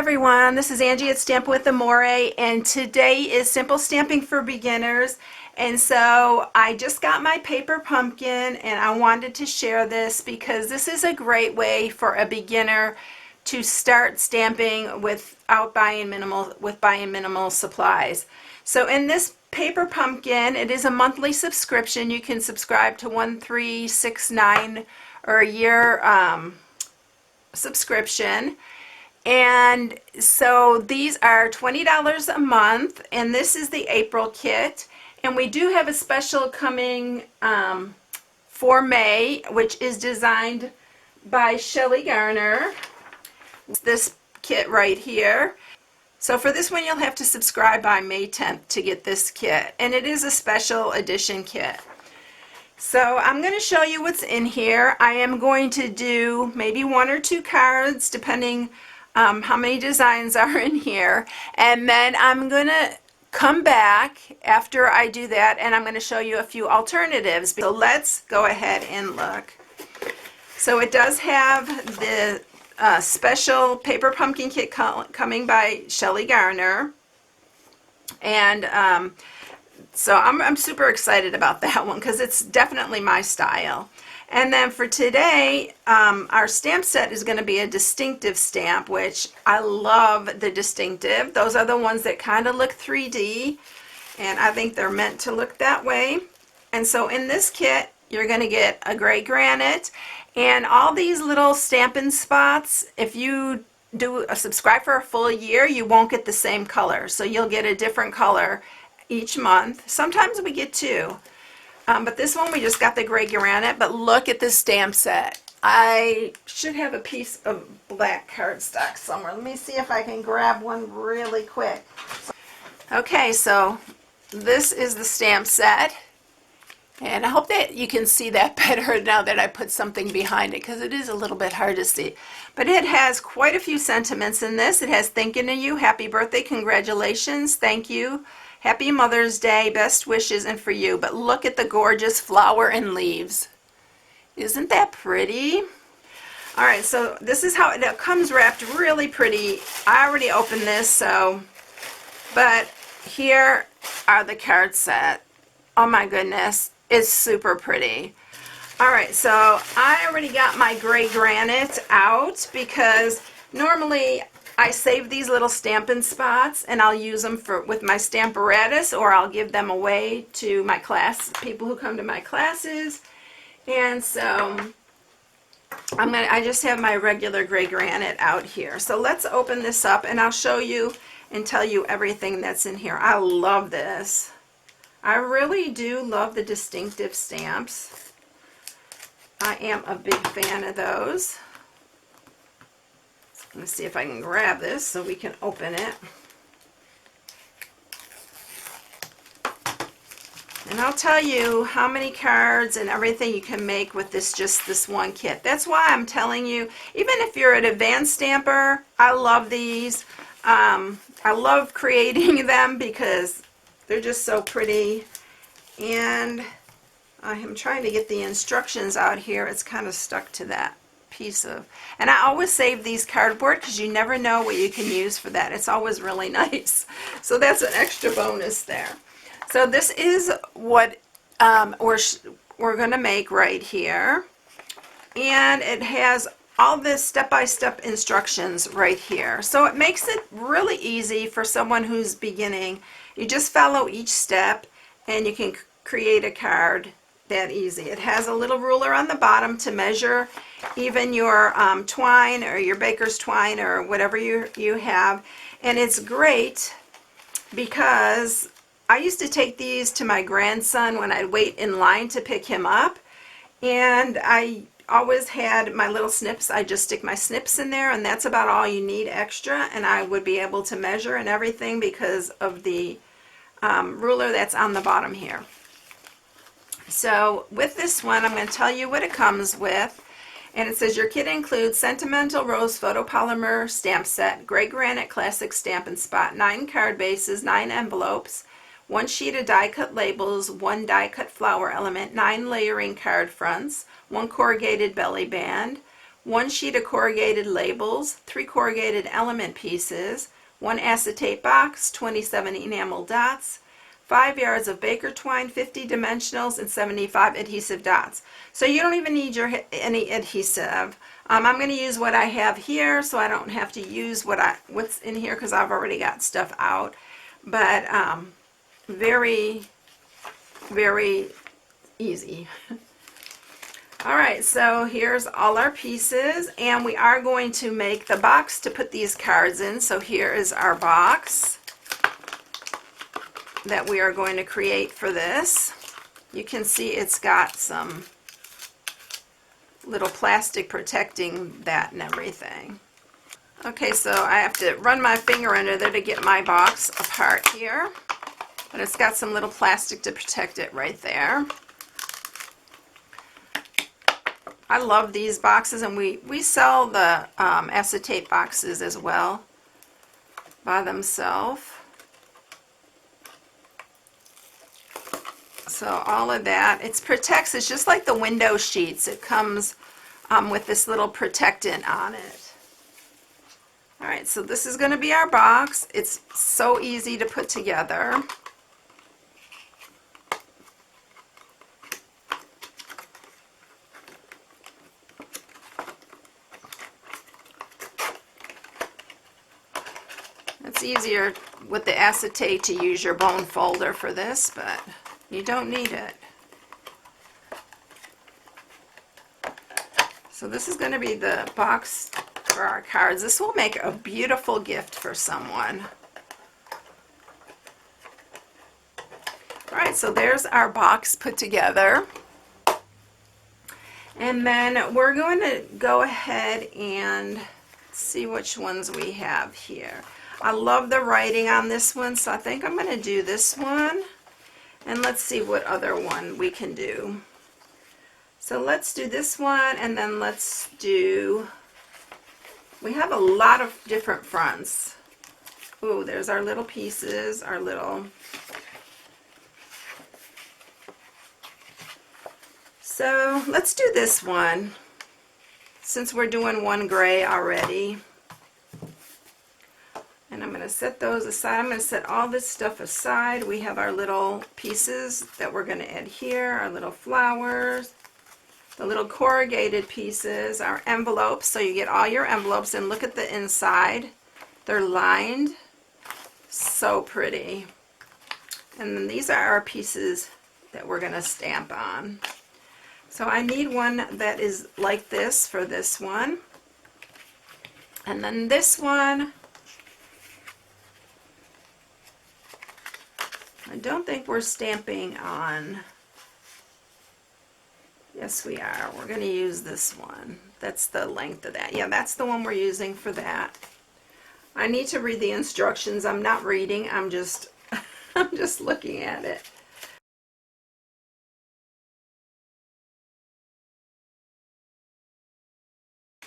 everyone, this is Angie at Stamp with Amore, and today is Simple Stamping for Beginners. And so I just got my paper pumpkin and I wanted to share this because this is a great way for a beginner to start stamping without buying minimal supplies. So in this paper pumpkin, it is a monthly subscription. You can subscribe to 1, 3, 6, 9 or a year subscription. And so these are $20 a month, and this is the April kit. And we do have a special coming for May, which is designed by Shelly Garner. This kit right here. So for this one, you'll have to subscribe by May 10th to get this kit, and it is a special edition kit. So I'm going to show you what's in here. I am going to do maybe 1 or 2 cards, depending how many designs are in here, and then I'm going to come back after I do that and I'm going to show you a few alternatives. So let's go ahead and look. So it does have the special paper pumpkin kit coming by Shelly Garner, and so I'm super excited about that one because it's definitely my style. And then for today, our stamp set is going to be a distinctive stamp, which I love the distinctive. Those are the ones that kind of look 3D, and I think they're meant to look that way. And so in this kit, you're going to get a gray granite, and all these little stamping spots. If you do a subscribe for a full year, you won't get the same color. So you'll get a different color each month. Sometimes we get 2. But this one we just got the gray granite, but look at this stamp set. I should have a piece of black cardstock somewhere. Let me see if I can grab one really quick. Okay, so this is the stamp set, and I hope that you can see that better now that I put something behind it, because it is a little bit hard to see. But it has quite a few sentiments in this. It has thinking of you, happy birthday, congratulations, thank you, Happy Mother's Day, best wishes, and for you. But look at the gorgeous flower and leaves. Isn't that pretty? All right, so this is how it comes wrapped really pretty. I already opened this, but here are the card set. Oh my goodness, it's super pretty. All right, so I already got my gray granite out because normally I save these little stamping spots and I'll use them with my Stamparatus, or I'll give them away to my people who come to my classes. And so I just have my regular gray granite out here. So let's open this up and I'll show you and tell you everything that's in here. I love this. I really do love the distinctive stamps. I am a big fan of those. Let me see if I can grab this so we can open it. And I'll tell you how many cards and everything you can make with just this one kit. That's why I'm telling you, even if you're an advanced stamper, I love these. I love creating them because they're just so pretty. And I am trying to get the instructions out here. It's kind of stuck to that piece of, and I always save these cardboard because you never know what you can use for that. It's always really nice. So that's an extra bonus there. So this is what we're going to make right here, and it has all this step-by-step instructions right here. So it makes it really easy for someone who's beginning. You just follow each step and you can create a card that easy. It has a little ruler on the bottom to measure even your twine or your baker's twine or whatever you have. And it's great because I used to take these to my grandson when I'd wait in line to pick him up, and I always had my little snips. I just stick my snips in there, and that's about all you need extra, and I would be able to measure and everything because of the ruler that's on the bottom here. So with this one, I'm going to tell you what it comes with. And it says your kit includes Sentimental Rose Photopolymer Stamp Set, Gray Granite Classic Stampin' Spot, 9 card bases, 9 envelopes, 1 sheet of die-cut labels, 1 die-cut flower element, 9 layering card fronts, 1 corrugated belly band, 1 sheet of corrugated labels, 3 corrugated element pieces, 1 acetate box, 27 enamel dots, 5 yards of baker twine, 50 dimensionals, and 75 adhesive dots. So you don't even need any adhesive. I'm going to use what I have here, so I don't have to use what's in here because I've already got stuff out. But very, very easy. All right, so here's all our pieces, and we are going to make the box to put these cards in. So here is our box that we are going to create for this. You can see it's got some little plastic protecting that and everything. Okay, so I have to run my finger under there to get my box apart here, but it's got some little plastic to protect it right there. I love these boxes, and we sell the acetate boxes as well by themselves. So all of that, it protects, it's just like the window sheets. It comes with this little protectant on it. All right, so this is going to be our box. It's so easy to put together. It's easier with the acetate to use your bone folder for this, but you don't need it. So this is going to be the box for our cards. This will make a beautiful gift for someone. All right, so there's our box put together. And then we're going to go ahead and see which ones we have here. I love the writing on this one, so I think I'm going to do this one. And let's see what other one we can do. So let's do this one, and then let's do, we have a lot of different fronts. Ooh, there's our little pieces, our little, so let's do this one, since we're doing one gray already. And I'm going to set those aside. I'm going to set all this stuff aside. We have our little pieces that we're going to add here, our little flowers, the little corrugated pieces, our envelopes. So you get all your envelopes, and look at the inside. They're lined. So pretty. And then these are our pieces that we're going to stamp on. So I need one that is like this for this one. And then this one, I don't think we're stamping on. Yes, we are. We're going to use this one. That's the length of that. Yeah, that's the one we're using for that. I need to read the instructions. I'm not reading. I'm just I'm just looking at it.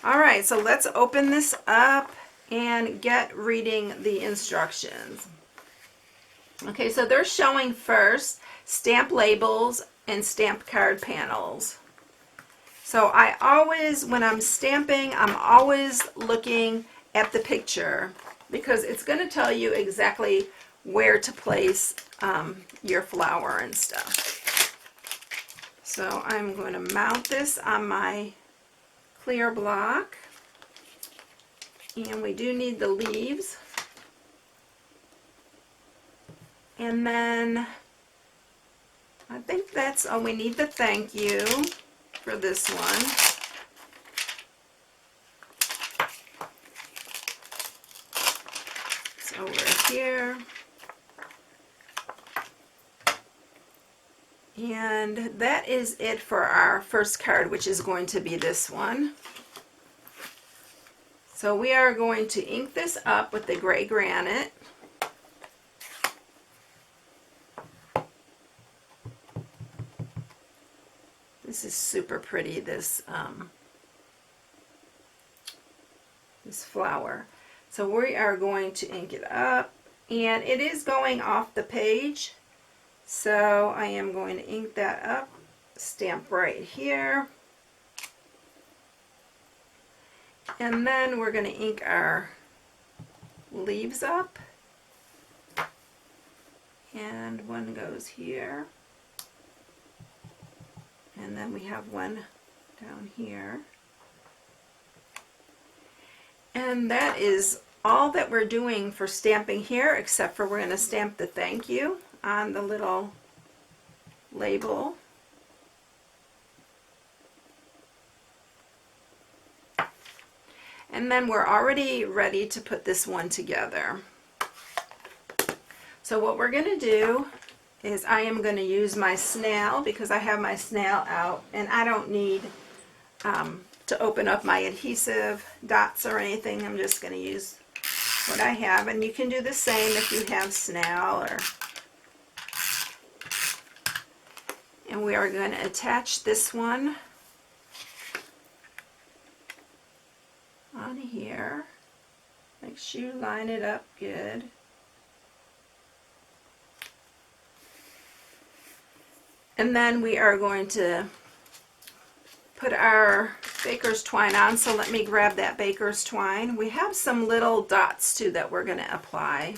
All right, so let's open this up and get reading the instructions. Okay, so they're showing first stamp labels and stamp card panels. So I always, when I'm stamping, I'm always looking at the picture because it's going to tell you exactly where to place your flower and stuff. So I'm going to mount this on my clear block, and we do need the leaves. And then I think that's, oh, we need the thank you for this one. It's over here. And that is it for our first card, which is going to be this one. So we are going to ink this up with the gray granite. This is super pretty, this flower. So we are going to ink it up, and it is going off the page. So I am going to ink that up, stamp right here. And then we're going to ink our leaves up. And one goes here. And then we have one down here. And that is all that we're doing for stamping here, except for we're going to stamp the thank you on the little label. And then we're already ready to put this one together. So what we're going to do is I am going to use my snail, because I have my snail out and I don't need to open up my adhesive dots or anything. I'm just going to use what I have, and you can do the same if you have snail. And we are going to attach this one on here. Make sure you line it up good. And then we are going to put our baker's twine on. So let me grab that baker's twine. We have some little dots too that we're going to apply.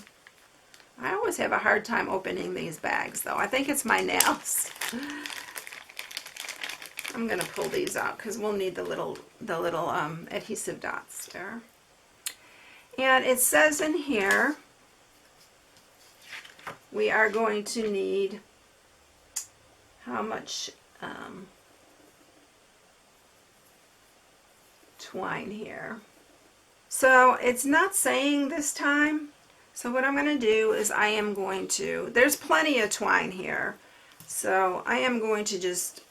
I always have a hard time opening these bags though. I think it's my nails. I'm going to pull these out because we'll need the little adhesive dots there. And it says in here we are going to need how much twine here. So it's not saying this time. So what I'm going to do is I am going to, there's plenty of twine here. So I am going to just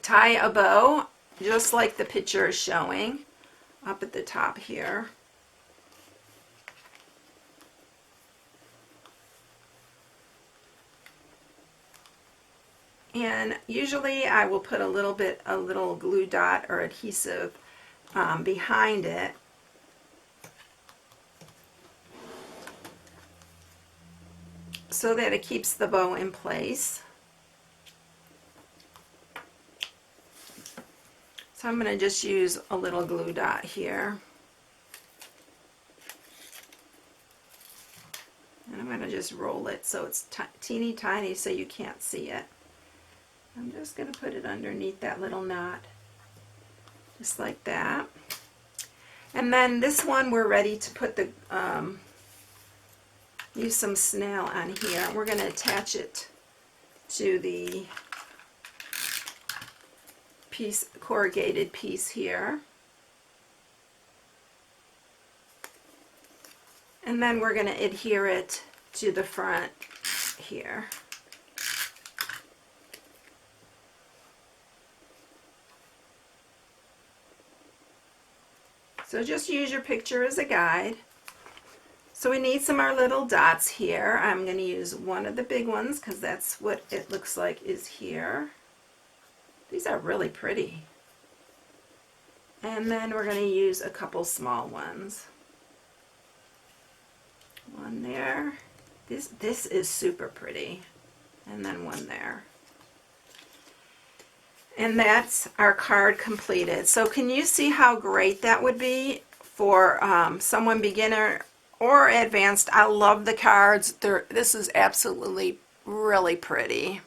tie a bow, just like the picture is showing, up at the top here. And usually I will put a little glue dot or adhesive behind it. So that it keeps the bow in place. So I'm going to just use a little glue dot here. And I'm going to just roll it so it's teeny tiny so you can't see it. I'm just going to put it underneath that little knot, just like that. And then this one we're ready to put the, use some snail on here. We're going to attach it to the piece, corrugated piece here. And then we're going to adhere it to the front here. So just use your picture as a guide. So we need some of our little dots here. I'm going to use one of the big ones because that's what it looks like is here. These are really pretty. And then we're going to use a couple small ones. One there. This is super pretty. And then one there. And that's our card completed. So can you see how great that would be for someone beginner or advanced? I love the cards. This is absolutely really pretty.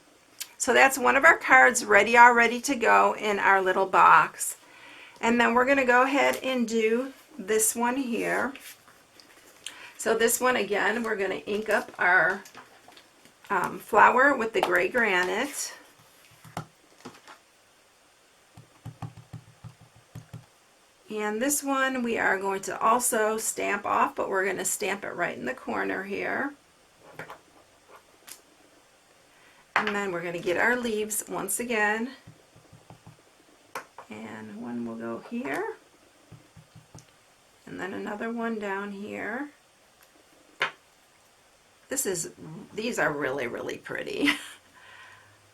So that's one of our cards already to go in our little box. And then we're going to go ahead and do this one here. So this one again, we're going to ink up our flower with the gray granite. And this one we are going to also stamp off, but we're going to stamp it right in the corner here. And then we're going to get our leaves once again. And one will go here. And then another one down here. These are really pretty.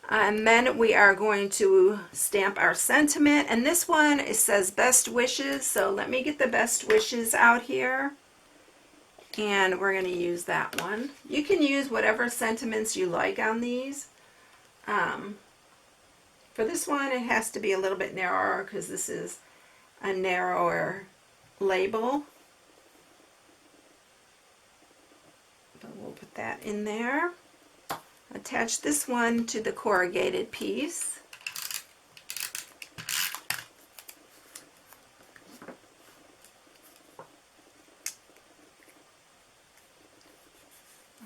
And then we are going to stamp our sentiment, and this one, it says best wishes, so let me get the best wishes out here, and we're going to use that one. You can use whatever sentiments you like on these. For this one it has to be a little bit narrower because this is a narrower label. But we'll put that in there. Attach this one to the corrugated piece.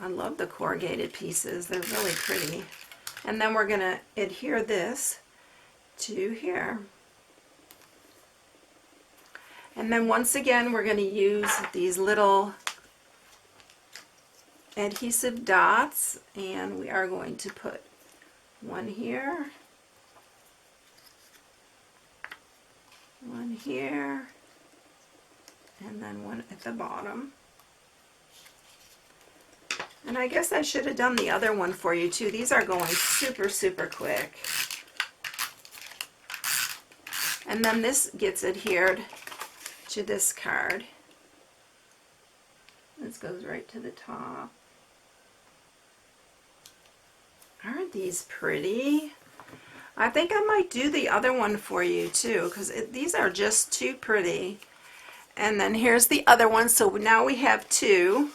I love the corrugated pieces. They're really pretty. And then we're going to adhere this to here. And then once again, we're going to use these little adhesive dots, and we are going to put one here, one here, and then one at the bottom. And I guess I should have done the other one for you too. These are going super, super quick. And then this gets adhered to this card. This goes right to the top. Aren't these pretty? I think I might do the other one for you too, because these are just too pretty. And then here's the other one. So now we have two.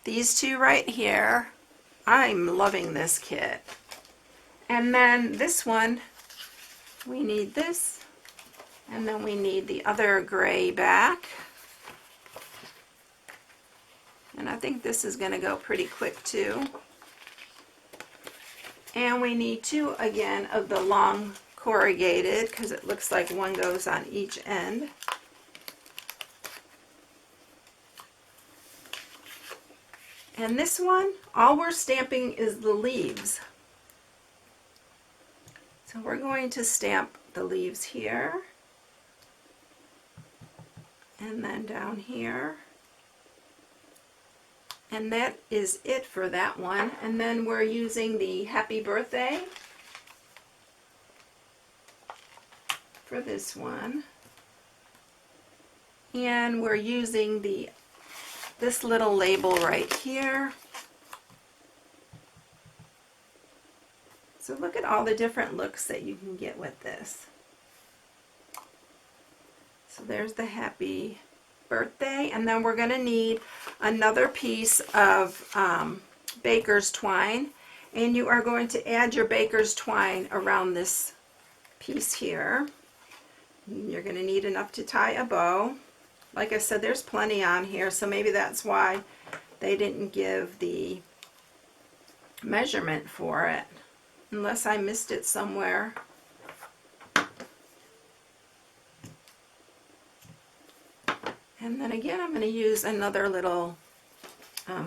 These two right here. I'm loving this kit. And then this one, we need this, and then we need the other gray back. And I think this is going to go pretty quick too. And we need two again of the long corrugated, because it looks like one goes on each end. And this one, all we're stamping is the leaves. So we're going to stamp the leaves here, and then down here. And that is it for that one. And then we're using the happy birthday for this one. And we're using this little label right here. So look at all the different looks that you can get with this. So there's the happy birthday, and then we're going to need another piece of baker's twine, and you are going to add your baker's twine around this piece here. You're going to need enough to tie a bow. Like I said, there's plenty on here, so maybe that's why they didn't give the measurement for it, unless I missed it somewhere. And then again, I'm going to use another little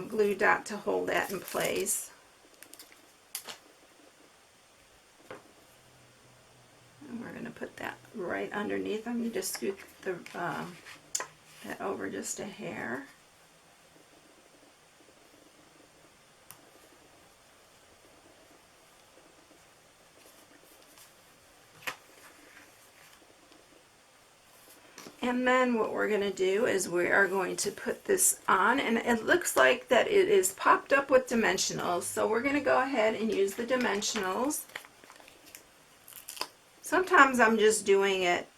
glue dot to hold that in place. And we're going to put that right underneath. I'm going to just scoot that over just a hair. And then what we're going to do is we are going to put this on, and it looks like that it is popped up with dimensionals, so we're going to go ahead and use the dimensionals. Sometimes I'm just doing it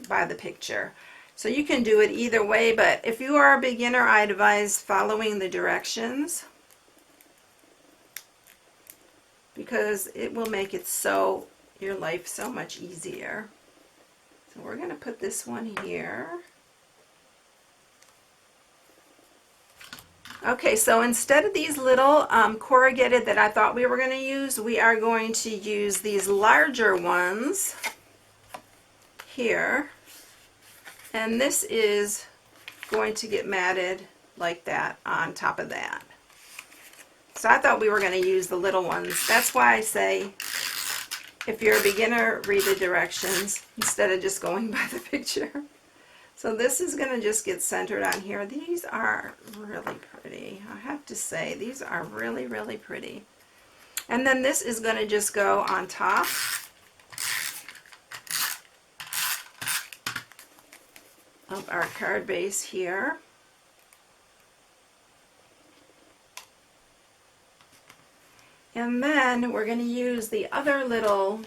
by the picture, so you can do it either way, but if you are a beginner, I advise following the directions, because it will make your life so much easier. So we're going to put this one here. Okay, so instead of these little corrugated that I thought we were going to use, we are going to use these larger ones here. And this is going to get matted like that on top of that. So I thought we were going to use the little ones. That's why I say, if you're a beginner, read the directions instead of just going by the picture. So this is going to just get centered on here. These are really pretty. I have to say, these are really, really pretty. And then this is going to just go on top. Of our card base here. And then we're going to use the other little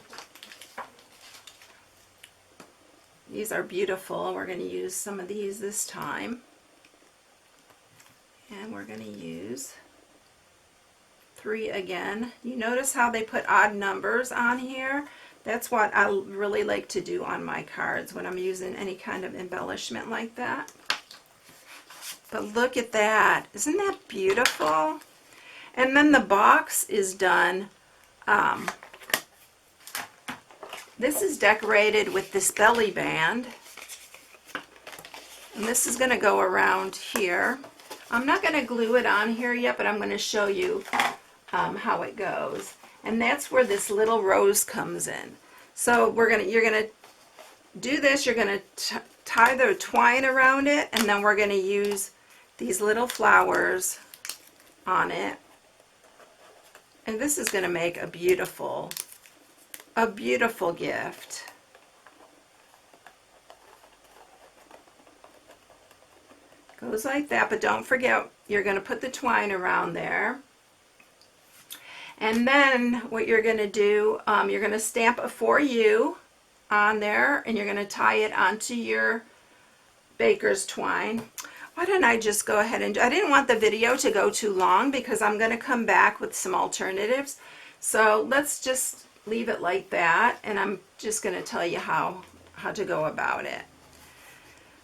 These are beautiful. We're going to use some of these this time. And we're going to use 3 again. You notice how they put odd numbers on here? That's what I really like to do on my cards when I'm using any kind of embellishment like that. But look at that. Isn't that beautiful? And then the box is done. This is decorated with this belly band. And this is going to go around here. I'm not going to glue it on here yet, but I'm going to show you how it goes. And that's where this little rose comes in. So you're going to do this. You're going to tie the twine around it, and then we're going to use these little flowers on it. And this is going to make a beautiful gift. Goes like that, but don't forget you're going to put the twine around there. And then what you're going to do, you're going to stamp a For You on there, and you're going to tie it onto your baker's twine. Why don't I just go ahead and I didn't want the video to go too long because I'm going to come back with some alternatives. So let's just leave it like that, and I'm just going to tell you how to go about it.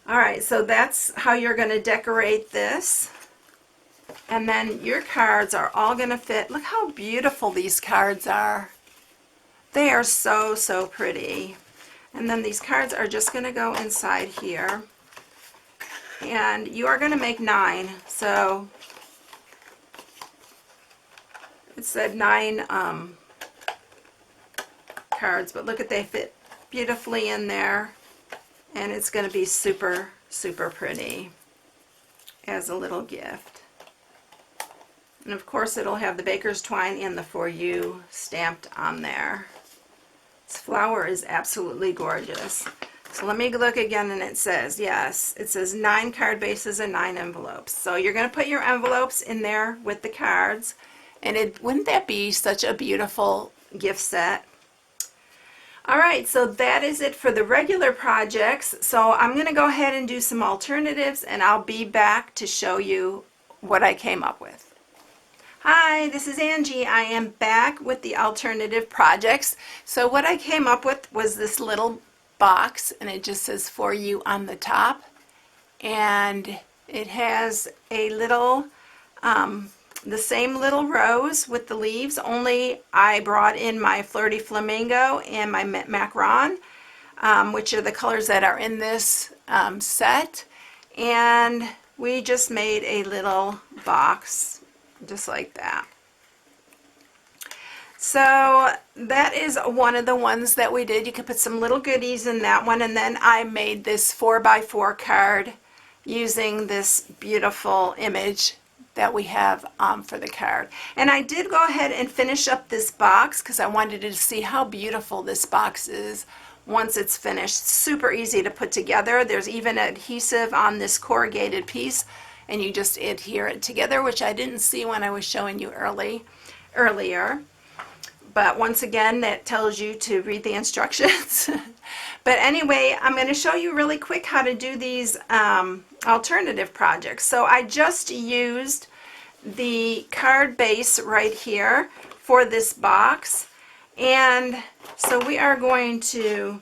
All right, so that's how you're going to decorate this. And then your cards are all going to fit. Look how beautiful these cards are. They are so, so pretty. And then these cards are just going to go inside here. And you are going to make 9. So it said 9 cards, but look at, they fit beautifully in there. And it's going to be super, super pretty as a little gift. And of course it'll have the baker's twine and the For You stamped on there. This flower is absolutely gorgeous. So let me look again, and it says, yes, it says 9 card bases and 9 envelopes. So you're going to put your envelopes in there with the cards. And wouldn't that be such a beautiful gift set? All right, so that is it for the regular projects. So I'm going to go ahead and do some alternatives, and I'll be back to show you what I came up with. Hi, this is Angie. I am back with the alternative projects. So what I came up with was this little box, and it just says For You on the top. And it has a little, the same little rose with the leaves, only I brought in my Flirty Flamingo and my Macaron, which are the colors that are in this set. And we just made a little box just like that. So that is one of the ones that we did. You can put some little goodies in that one. And then I made this 4x4 card using this beautiful image that we have for the card. And I did go ahead and finish up this box because I wanted to see how beautiful this box is once it's finished. Super easy to put together. There's even adhesive on this corrugated piece, and you just adhere it together, which I didn't see when I was showing you earlier. But once again, that tells you to read the instructions. But anyway, I'm going to show you really quick how to do these alternative projects. So I just used the card base right here for this box. And so we are going to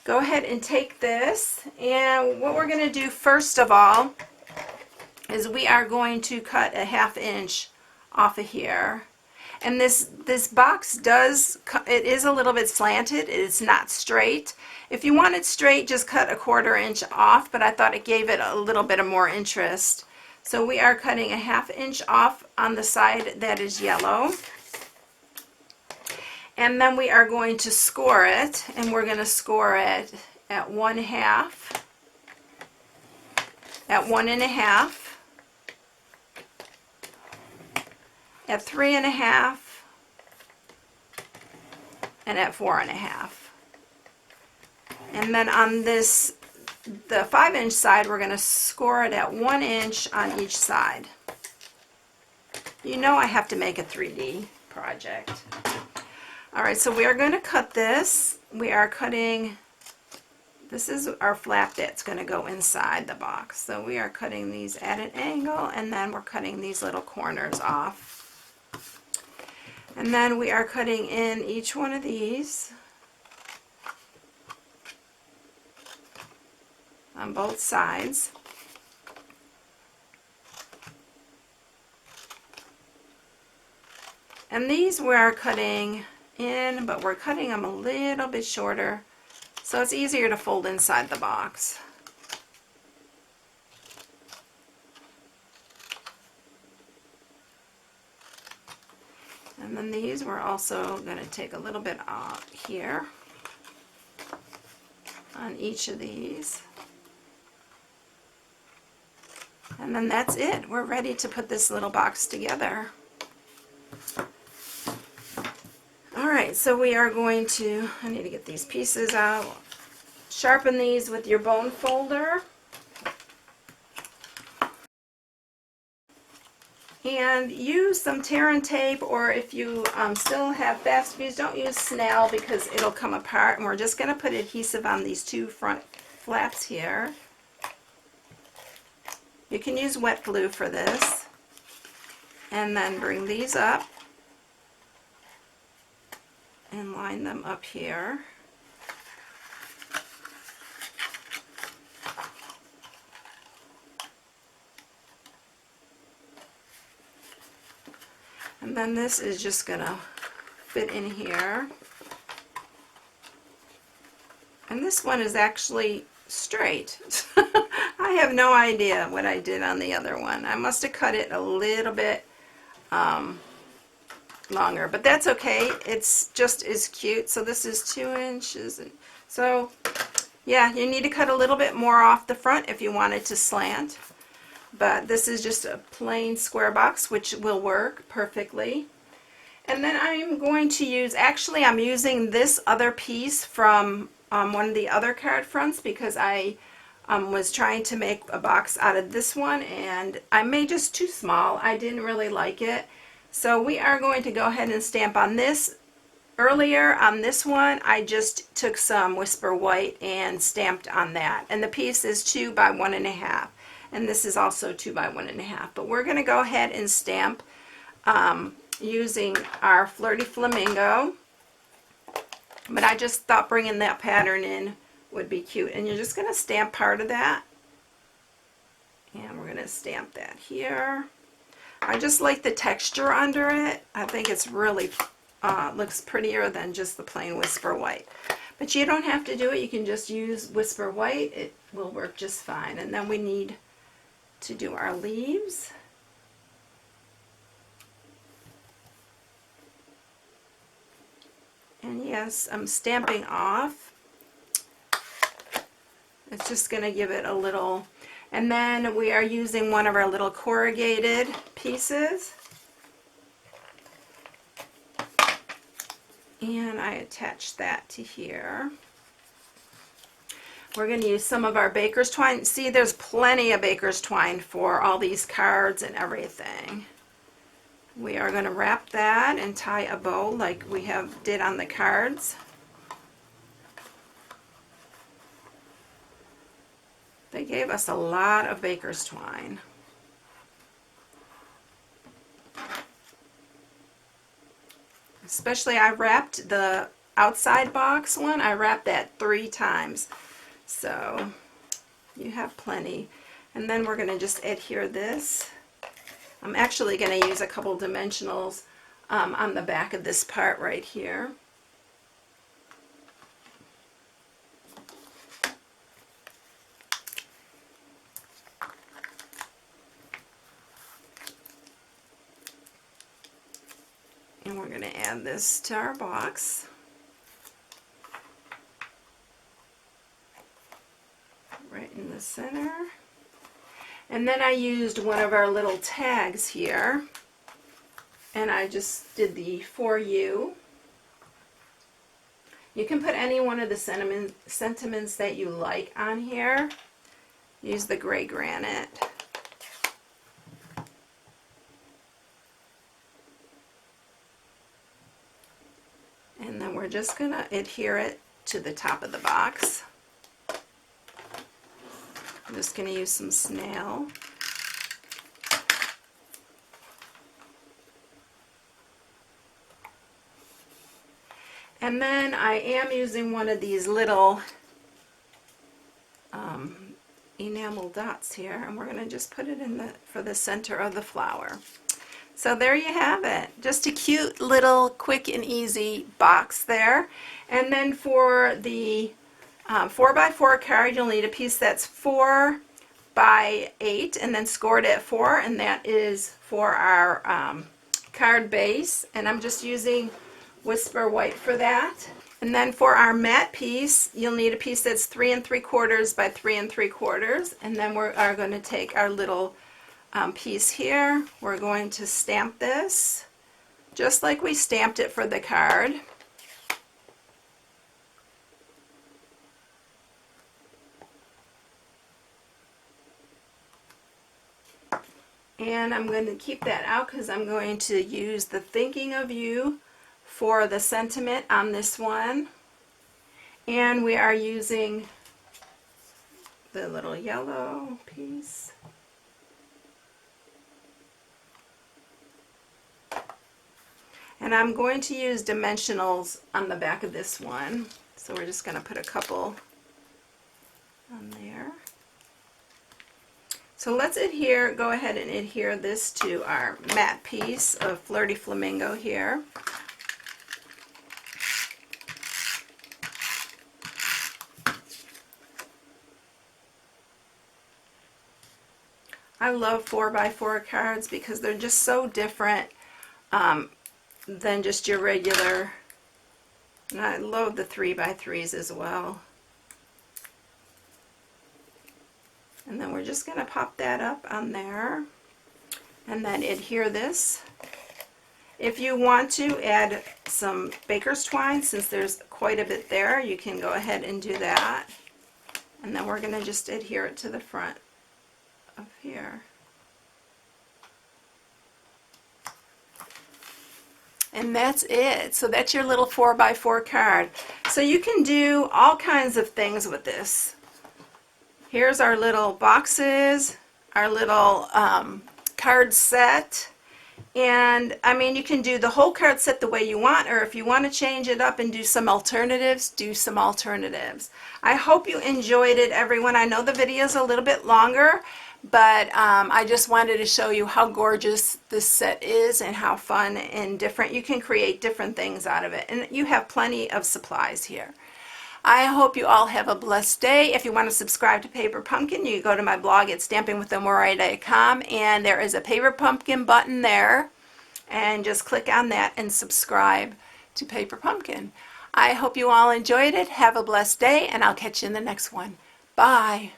go ahead and take this. And what we're going to do first of all is we are going to cut a 1/2 inch off of here. And this box it is a little bit slanted. It's not straight. If you want it straight, just cut a 1/4 inch off, but I thought it gave it a little bit of more interest. So we are cutting a 1/2 inch off on the side that is yellow. And then we are going to score it, and we're going to score it at 1/2, at 1.5, at 3.5, and at 4.5. And then on this, the 5-inch side, we're going to score it at 1 inch on each side. You know I have to make a 3D project. All right, so we are going to cut this. We are cutting This is our flap that's going to go inside the box. So we are cutting these at an angle, and then we're cutting these little corners off. And then we are cutting in each one of these on both sides. And these we are cutting in, but we're cutting them a little bit shorter, so it's easier to fold inside the box. And then these we're also going to take a little bit off here on each of these. And then that's it. We're ready to put this little box together. Alright, so we are going to, I need to get these pieces out. Sharpen these with your bone folder. And use some tear and tape, or if you still have fast fuse, don't use Snell because it'll come apart. And we're just going to put adhesive on these two front flaps here. You can use wet glue for this. And then bring these up and line them up here. And then this is just going to fit in here. And this one is actually straight. I have no idea what I did on the other one. I must have cut it a little bit longer, but that's okay. It's just as cute. So this is 2 inches. And so yeah, you need to cut a little bit more off the front if you want it to slant. But this is just a plain square box, which will work perfectly. And then I'm going to use, actually I'm using this other piece from one of the other card fronts, because I was trying to make a box out of this one and I made just too small. I didn't really like it. So we are going to go ahead and stamp on this. Earlier on this one, I just took some Whisper White and stamped on that. And the piece is 2 by 1.5. And this is also 2 by 1.5. But we're going to go ahead and stamp using our Flirty Flamingo. But I just thought bringing that pattern in would be cute. And you're just going to stamp part of that. And we're going to stamp that here. I just like the texture under it. I think it's really looks prettier than just the plain Whisper White. But you don't have to do it. You can just use Whisper White. It will work just fine. And then we need to do our leaves. And yes, I'm stamping off. It's just going to give it a little, and then we are using one of our little corrugated pieces. And I attach that to here. We're going to use some of our baker's twine. See, there's plenty of baker's twine for all these cards and everything. We are going to wrap that and tie a bow like we did on the cards. They gave us a lot of baker's twine. Especially I wrapped the outside box one, I wrapped that 3 times. So you have plenty. And then we're going to just adhere this. I'm actually going to use a couple dimensionals on the back of this part right here. And we're going to add this to our box. Right in the center. And then I used one of our little tags here. And I just did the For You. You can put any one of the sentiments that you like on here. Use the gray granite. And then we're just going to adhere it to the top of the box. I'm just going to use some snail. And then I am using one of these little enamel dots here, and we're going to just put it in for the center of the flower. So there you have it. Just a cute little quick and easy box there. And then for the 4x4 card, you'll need a piece that's 4 by 8 and then scored at 4, and that is for our card base. And I'm just using Whisper White for that. And then for our matte piece, you'll need a piece that's 3 3/4 by 3 3/4. And then we are going to take our little piece here. We're going to stamp this just like we stamped it for the card. And I'm going to keep that out because I'm going to use the Thinking of You for the sentiment on this one. And we are using the little yellow piece. And I'm going to use dimensionals on the back of this one. So we're just going to put a couple on there. So let's go ahead and adhere this to our matte piece of Flirty Flamingo here. I love 4x4 cards because they're just so different than just your regular, and I love the 3x3s as well. And then we're just going to pop that up on there and then adhere this. If you want to add some baker's twine, since there's quite a bit there, you can go ahead and do that. And then we're going to just adhere it to the front of here. And that's it. So that's your little 4x4 card. So you can do all kinds of things with this. Here's our little boxes, our little card set. And I mean, you can do the whole card set the way you want, or if you want to change it up and do some alternatives, do some alternatives. I hope you enjoyed it, everyone. I know the video is a little bit longer, but I just wanted to show you how gorgeous this set is and how fun and different. You can create different things out of it, and you have plenty of supplies here. I hope you all have a blessed day. If you want to subscribe to Paper Pumpkin, you can go to my blog at stampingwiththemorai.com, and there is a Paper Pumpkin button there, and just click on that and subscribe to Paper Pumpkin. I hope you all enjoyed it. Have a blessed day, and I'll catch you in the next one. Bye.